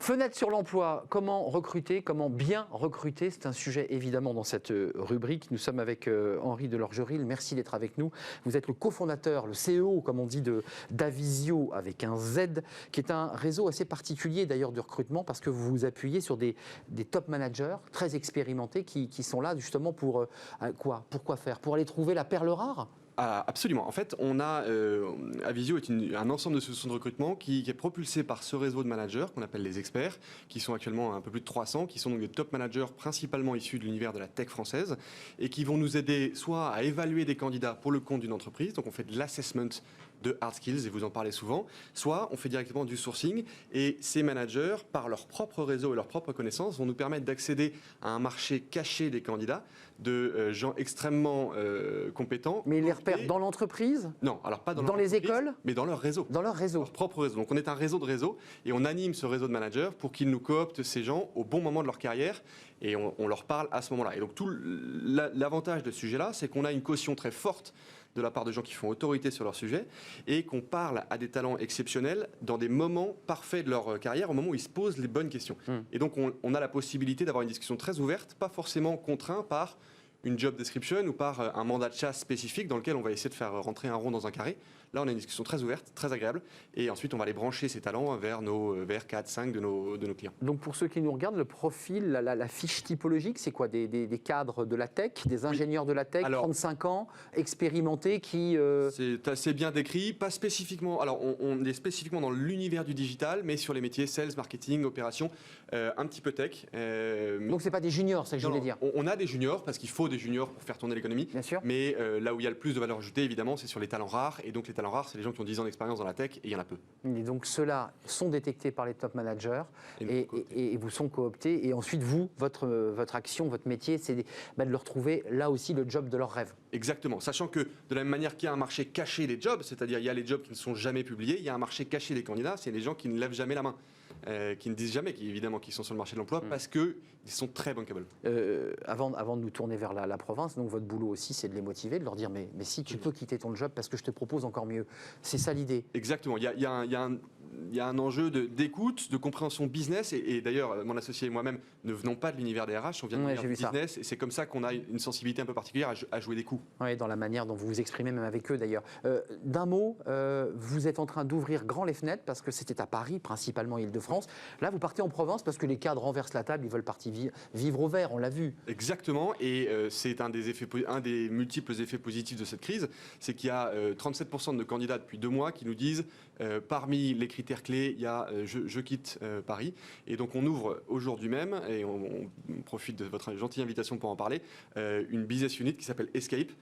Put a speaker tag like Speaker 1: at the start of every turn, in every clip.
Speaker 1: Fenêtre sur l'emploi, comment recruter, comment bien recruter, c'est un sujet évidemment dans cette rubrique. Nous sommes avec Henri Delorgeril, merci d'être avec nous. Vous êtes le cofondateur, le CEO comme on dit d'Avisio avec un Z, qui est un réseau assez particulier d'ailleurs de recrutement parce que vous vous appuyez sur des top managers très expérimentés qui sont là justement pour quoi faire? Pour aller trouver la perle rare?
Speaker 2: Ah, absolument. En fait, Avisio est un ensemble de solutions de recrutement qui est propulsé par ce réseau de managers qu'on appelle les experts, qui sont actuellement un peu plus de 300, qui sont donc des top managers principalement issus de l'univers de la tech française et qui vont nous aider soit à évaluer des candidats pour le compte d'une entreprise, donc on fait de l'assessment de hard skills, et vous en parlez souvent, soit on fait directement du sourcing, et ces managers, par leur propre réseau et leurs propres connaissances, vont nous permettre d'accéder à un marché caché des candidats, de gens extrêmement compétents.
Speaker 1: Mais ils les repèrent dans l'entreprise?
Speaker 2: Non, alors pas
Speaker 1: dans les écoles,
Speaker 2: mais dans leur réseau.
Speaker 1: Dans leur réseau.
Speaker 2: Leur propre réseau. Donc on est un réseau de réseaux, et on anime ce réseau de managers pour qu'ils nous cooptent ces gens au bon moment de leur carrière, et on leur parle à ce moment-là. Et donc tout l'avantage de ce sujet-là, c'est qu'on a une caution très forte de la part de gens qui font autorité sur leur sujet et qu'on parle à des talents exceptionnels dans des moments parfaits de leur carrière, au moment où ils se posent les bonnes questions. Et donc on a la possibilité d'avoir une discussion très ouverte, pas forcément contraint par une job description ou par un mandat de chasse spécifique dans lequel on va essayer de faire rentrer un rond dans un carré. Là, on a une discussion très ouverte, très agréable, et ensuite on va aller brancher ces talents vers 4, 5 de nos clients.
Speaker 1: Donc pour ceux qui nous regardent, le profil, la fiche typologique, c'est quoi? Des cadres de la tech, des ingénieurs de la tech, alors, 35 ans, expérimentés qui...
Speaker 2: C'est assez bien décrit, pas spécifiquement... Alors on est spécifiquement dans l'univers du digital, mais sur les métiers sales, marketing, opération, un petit peu tech.
Speaker 1: Donc c'est pas des juniors, c'est ce que je voulais dire.
Speaker 2: On a des juniors, parce qu'il faut des juniors pour faire tourner l'économie.
Speaker 1: Bien sûr.
Speaker 2: Mais là où il y a le plus de valeur ajoutée, évidemment, c'est sur les talents rares, et donc les talents rares, c'est les gens qui ont 10 ans d'expérience dans la tech, et il y en a peu.
Speaker 1: Et donc ceux-là sont détectés par les top managers et vous sont cooptés. Et ensuite, vous, votre action, votre métier, c'est de leur trouver là aussi le job de leur rêve.
Speaker 2: Exactement. Sachant que de la même manière qu'il y a un marché caché des jobs, c'est-à-dire il y a les jobs qui ne sont jamais publiés, il y a un marché caché des candidats, c'est les gens qui ne lèvent jamais la main. Qui ne disent jamais évidemment qu'ils sont sur le marché de l'emploi parce qu'ils sont très bankable.
Speaker 1: Avant de nous tourner vers la province, donc votre boulot aussi c'est de les motiver, de leur dire mais si tu peux quitter ton job parce que je te propose encore mieux. C'est ça l'idée.
Speaker 2: Exactement, il y a un enjeu d'écoute, de compréhension business et d'ailleurs mon associé et moi-même ne venons pas de l'univers des RH, on vient de l'univers du business et c'est comme ça qu'on a une sensibilité un peu particulière à jouer des coups.
Speaker 1: Oui, dans la manière dont vous vous exprimez même avec eux d'ailleurs. D'un mot, vous êtes en train d'ouvrir grand les fenêtres parce que c'était à Paris, principalement Île-de-France. Là, vous partez en Provence parce que les cadres renversent la table, ils veulent partir vivre au vert, on l'a vu.
Speaker 2: Exactement, et c'est un des multiples effets positifs de cette crise, c'est qu'il y a 37% de candidats depuis 2 mois qui nous disent parmi les critères clés, il y a je quitte Paris. Et donc on ouvre aujourd'hui même, et on profite de votre gentille invitation pour en parler, une business unit qui s'appelle Escape,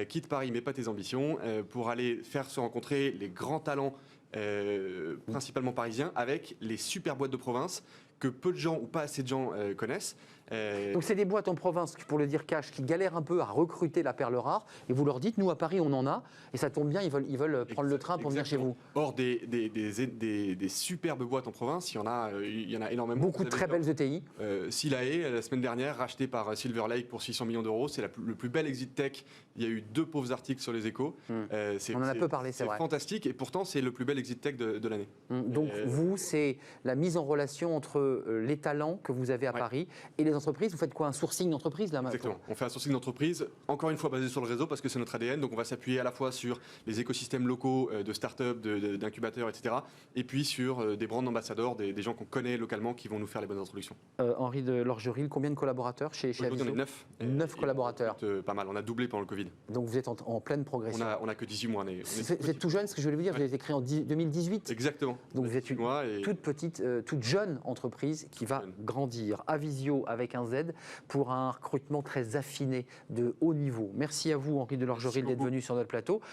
Speaker 2: quitte Paris mais pas tes ambitions, pour aller faire se rencontrer les grands talents principalement parisiens, avec les super boîtes de province que peu de gens ou pas assez de gens connaissent.
Speaker 1: Donc c'est des boîtes en province, pour le dire cash, qui galèrent un peu à recruter la perle rare, et vous leur dites, nous à Paris on en a, et ça tombe bien, ils veulent prendre le train pour venir chez vous.
Speaker 2: Or des superbes boîtes en province, il y en a énormément.
Speaker 1: Beaucoup de très belles ETI.
Speaker 2: Silae, la semaine dernière, racheté par Silver Lake pour 600 millions d'euros, c'est le plus bel exit tech. Il y a eu 2 pauvres articles sur les Échos.
Speaker 1: On en a peu parlé, c'est vrai.
Speaker 2: C'est fantastique, et pourtant c'est le plus bel exit tech de l'année.
Speaker 1: Donc vous, c'est la mise en relation entre les talents que vous avez à Paris et les entreprises. Vous faites quoi, un sourcing d'entreprise là maintenant?
Speaker 2: Exactement. On fait un sourcing d'entreprise, encore une fois basé sur le réseau parce que c'est notre ADN. Donc on va s'appuyer à la fois sur les écosystèmes locaux de start-up, d'incubateurs, etc. Et puis sur des brand ambassadors, des gens qu'on connaît localement qui vont nous faire les bonnes introductions.
Speaker 1: Henri Delorgeril, combien de collaborateurs chez Avisio?
Speaker 2: On est 9.
Speaker 1: 9 collaborateurs.
Speaker 2: Pas mal. On a doublé pendant le Covid.
Speaker 1: Donc vous êtes en pleine progression.
Speaker 2: On a que 18 mois.
Speaker 1: Vous êtes tout jeune, ce que je voulais vous dire. Vous avez été créé en 2018.
Speaker 2: Exactement.
Speaker 1: Donc vous êtes une toute petite, toute jeune entreprise qui va grandir. Avisio avec un Z pour un recrutement très affiné de haut niveau. Merci à vous, Henri Delorgeril, d'être venu sur notre plateau.